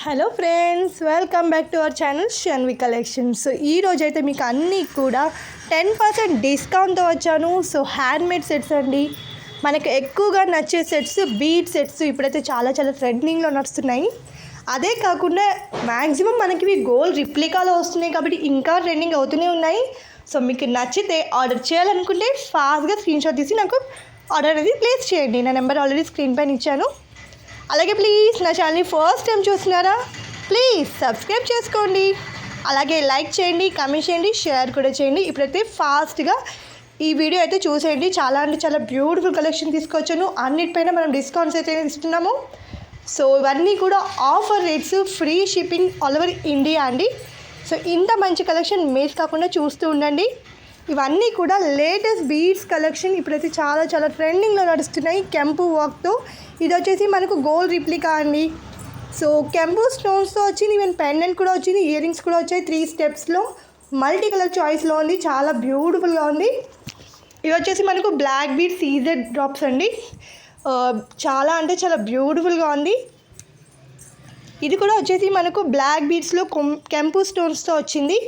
Hello friends, welcome back to our channel Shanvi collections. ఈ రోజైతే మీకు అన్నీ కూడా 10% డిస్కౌంట్తో వచ్చాను. సో హ్యాండ్మేడ్ సెట్స్ అండి. మనకు ఎక్కువగా నచ్చే సెట్స్ బీడ్ సెట్స్ ఇప్పుడైతే చాలా ట్రెండింగ్లో నడుస్తున్నాయి. అదే కాకుండా మ్యాక్సిమం మనకి గోల్డ్ రిప్లికాలో వస్తున్నాయి కాబట్టి ఇంకా ట్రెండింగ్ అవుతూనే ఉన్నాయి. సో మీకు నచ్చితే ఆర్డర్ చేయాలనుకుంటే ఫాస్ట్గా స్క్రీన్షాట్ తీసి నాకు ఆర్డర్ అనేది ప్లేస్ చేయండి. నా నెంబర్ ఆల్రెడీ స్క్రీన్ పైన ఇచ్చాను. అలాగే ప్లీజ్ నా ఛానల్ని ఫస్ట్ టైం చూస్తున్నారా, ప్లీజ్ సబ్స్క్రైబ్ చేసుకోండి. అలాగే లైక్ చేయండి, కామెంట్ చేయండి, షేర్ కూడా చేయండి. ఇప్పుడైతే ఫాస్ట్గా ఈ వీడియో అయితే చూసేయండి. చాలా అంటే చాలా బ్యూటిఫుల్ కలెక్షన్ తీసుకొచ్చాను. అన్నిటిపైన మనం డిస్కౌంట్స్ అయితే ఇస్తున్నాము. సో ఇవన్నీ కూడా offer rates, free shipping all over India అండి. సో ఇంత మంచి కలెక్షన్ మిస్ కాకుండా చూస్తూ ఉండండి. ఇవన్నీ కూడా లేటెస్ట్ బీడ్స్ కలెక్షన్ ఇప్పుడైతే చాలా ట్రెండింగ్లో నడుస్తున్నాయి. కెంపు వర్క్తో ఇది వచ్చేసి మనకు గోల్డ్ రిప్లికా అండి. సో కెంపు స్టోన్స్తో వచ్చింది, ఈవెన్ పెండెంట్ కూడా వచ్చింది, ఇయర్ రింగ్స్ కూడా వచ్చాయి. 3 స్టెప్స్లో మల్టీ కలర్ చాయిస్లో ఉంది. చాలా బ్యూటిఫుల్గా ఉంది. ఇవి వచ్చేసి మనకు బ్లాక్ బీడ్ సీజెడ్ డ్రాప్స్ అండి. చాలా అంటే చాలా బ్యూటిఫుల్గా ఉంది. ఇది కూడా వచ్చేసి మనకు బ్లాక్ బీడ్స్లో కెంపు స్టోన్స్తో వచ్చింది.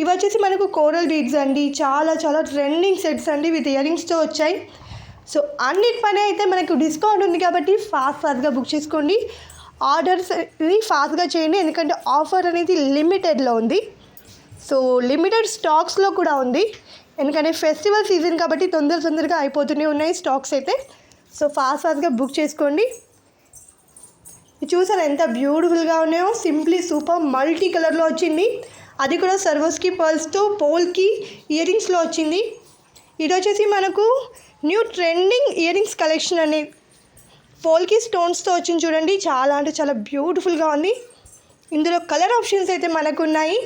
ఇవి వచ్చేసి మనకు కోరల్ బీడ్స్ అండి. చాలా ట్రెండింగ్ సెట్స్ అండి, విత్ ఇయర్ రింగ్స్తో వచ్చాయి. సో అన్నిటిపైన అయితే మనకు డిస్కౌంట్ ఉంది కాబట్టి ఫాస్ట్గా బుక్ చేసుకోండి. ఆర్డర్స్ ఫాస్ట్గా చేయండి, ఎందుకంటే ఆఫర్ అనేది లిమిటెడ్లో ఉంది. సో లిమిటెడ్ స్టాక్స్లో కూడా ఉంది, ఎందుకంటే ఫెస్టివల్ సీజన్ కాబట్టి తొందరగా అయిపోతూనే ఉన్నాయి స్టాక్స్ అయితే. సో ఫాస్ట్గా బుక్ చేసుకోండి. చూసారా ఎంత బ్యూటిఫుల్గా ఉన్నాయో. సింప్లీ సూపర్ మల్టీ కలర్లో వచ్చింది. అది కూడా సర్వోస్కి పర్ల్స్తో పోల్కి ఇయర్ రింగ్స్లో వచ్చింది. ఇది వచ్చేసి మనకు new trending ear rings collection అండి. పోల్కి స్టోన్స్తో వచ్చింది చూడండి. చాలా అంటే చాలా బ్యూటిఫుల్గా ఉంది. ఇందులో కలర్ ఆప్షన్స్ అయితే మనకు ఉన్నాయి.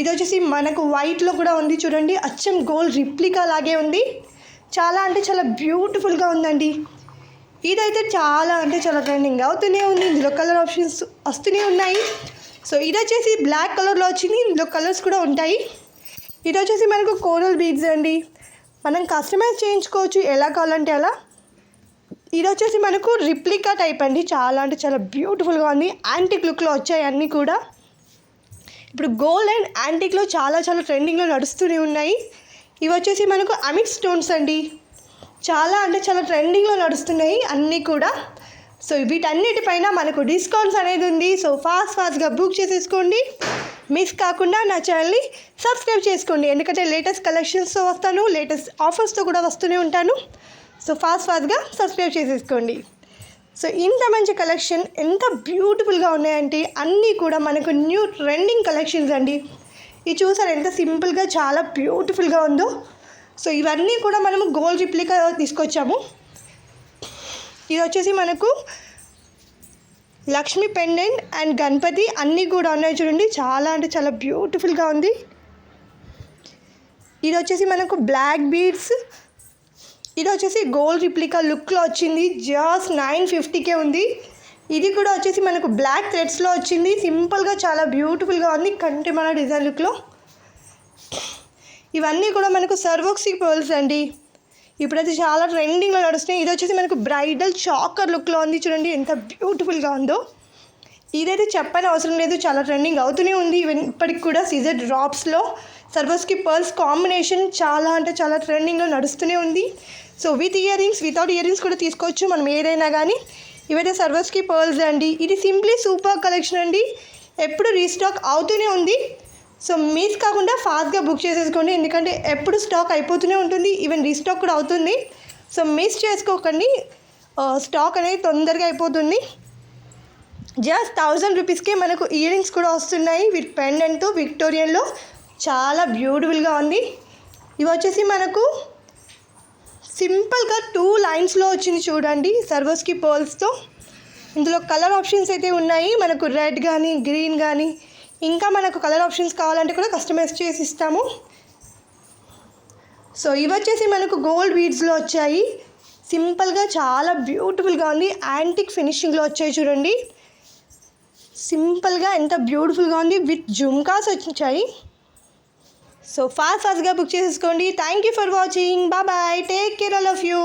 ఇది వచ్చేసి మనకు వైట్లో కూడా ఉంది చూడండి. అచ్చం గోల్డ్ రిప్లికా లాగే ఉంది. చాలా అంటే చాలా బ్యూటిఫుల్గా ఉందండి. ఇదైతే చాలా అంటే చాలా ట్రెండింగ్ అవుతూనే ఉంది. ఇందులో కలర్ ఆప్షన్స్ వస్తూనే ఉన్నాయి. సో ఇది వచ్చేసి బ్లాక్ కలర్లో వచ్చింది. ఇందులో కలర్స్ కూడా ఉంటాయి. ఇది వచ్చేసి మనకు కోరల్ బీడ్స్ అండి. మనం కస్టమైజ్ చేయించుకోవచ్చు ఎలా కావాలంటే అలా. ఇది వచ్చేసి మనకు రిప్లికా టైప్ అండి. చాలా అంటే చాలా బ్యూటిఫుల్గా ఉంది. యాంటిక్ లుక్లో వచ్చాయి అన్నీ కూడా. ఇప్పుడు గోల్డ్ అండ్ యాంటిక్లో చాలా ట్రెండింగ్లో నడుస్తూనే ఉన్నాయి. ఇవి వచ్చేసి మనకు అమిక్ స్టోన్స్ అండి. చాలా అంటే చాలా ట్రెండింగ్లో నడుస్తున్నాయి అన్నీ కూడా. సో వీటన్నిటిపైన మనకు డిస్కౌంట్స్ అనేది ఉంది. సో ఫాస్ట్గా బుక్ చేసేసుకోండి. మిస్ కాకుండా నా ఛానల్ని సబ్స్క్రైబ్ చేసుకోండి, ఎందుకంటే లేటెస్ట్ కలెక్షన్స్తో వస్తాను, లేటెస్ట్ ఆఫర్స్తో కూడా వస్తూనే ఉంటాను. సో ఫాస్ట్గా సబ్స్క్రైబ్ చేసేసుకోండి. సో ఇంత మంచి కలెక్షన్ ఎంత బ్యూటిఫుల్గా ఉన్నాయంటే అన్నీ కూడా మనకు న్యూ ట్రెండింగ్ కలెక్షన్స్ అండి. ఇది చూసారు ఎంత సింపుల్గా చాలా బ్యూటిఫుల్గా ఉందో. సో ఇవన్నీ కూడా మనము గోల్డ్ రిప్లికా తీసుకొచ్చాము. ఇది వచ్చేసి మనకు లక్ష్మీ పెండెంట్ అండ్ గణపతి అన్నీ కూడా ఉన్నాయి చూడండి. చాలా అంటే చాలా బ్యూటిఫుల్గా ఉంది. ఇది వచ్చేసి మనకు బ్లాక్ బీడ్స్. ఇది వచ్చేసి గోల్డ్ రిప్లికా లుక్లో వచ్చింది. జస్ట్ 950కే ఉంది. ఇది కూడా వచ్చేసి మనకు బ్లాక్ థ్రెడ్స్లో వచ్చింది. సింపుల్గా చాలా బ్యూటిఫుల్గా ఉంది కంటి మన డిజైన్ లుక్లో. ఇవన్నీ కూడా మనకు సర్వోక్సీ పర్ల్స్ అండి. ఇప్పుడైతే చాలా ట్రెండింగ్లో నడుస్తున్నాయి. ఇది వచ్చేసి మనకు బ్రైడల్ చాకర్ లుక్లో ఉంది చూడండి ఎంత బ్యూటిఫుల్గా ఉందో. ఇదైతే చెప్పని అవసరం లేదు, చాలా ట్రెండింగ్ అవుతూనే ఉంది. ఇప్పటికి కూడా సీజర్ డ్రాప్స్లో సర్వోస్కి పర్ల్స్ కాంబినేషన్ చాలా అంటే చాలా ట్రెండింగ్లో నడుస్తూనే ఉంది. So with ear rings, without ear rings కూడా తీసుకోవచ్చు మనం ఏదైనా కానీ. ఇవైతే సర్వోస్కి పర్ల్స్ అండి. ఇది సింప్లీ సూపర్ కలెక్షన్ అండి. ఎప్పుడు రీస్టాక్ అవుతూనే ఉంది. సో మిస్ కాకుండా ఫాస్ట్గా బుక్ చేసేసుకోండి, ఎందుకంటే ఎప్పుడు స్టాక్ అయిపోతూనే ఉంటుంది, ఈవెన్ రీస్టాక్ కూడా అవుతుంది. సో మిస్ చేసుకోకండి, స్టాక్ అనేది తొందరగా అయిపోతుంది. జస్ట్ 1000 రూపీస్కే మనకు ఇయర్ రింగ్స్ కూడా వస్తున్నాయి విత్ పెండెంట్తో విక్టోరియన్లో. చాలా బ్యూటిఫుల్గా ఉంది. ఇవి వచ్చేసి మనకు సింపుల్గా 2 లైన్స్లో వచ్చింది చూడండి సర్వోస్కి పర్ల్స్తో. ఇందులో కలర్ ఆప్షన్స్ అయితే ఉన్నాయి మనకు, రెడ్ కానీ గ్రీన్ కానీ. ఇంకా మనకు కలర్ ఆప్షన్స్ కావాలంటే కూడా కస్టమైజ్ చేసి ఇస్తాము. సో ఇవి వచ్చేసి మనకు గోల్డ్ బీడ్స్లో వచ్చాయి. సింపుల్గా చాలా బ్యూటిఫుల్గా ఉంది. యాంటిక్ ఫినిషింగ్లో వచ్చాయి చూడండి. సింపుల్గా ఎంత బ్యూటిఫుల్గా ఉంది, విత్ జుమ్కాస్ వచ్చాయి. సో ఫాస్ట్గా బుక్ చేసేసుకోండి. Thank you for watching. Bye, take care all of you.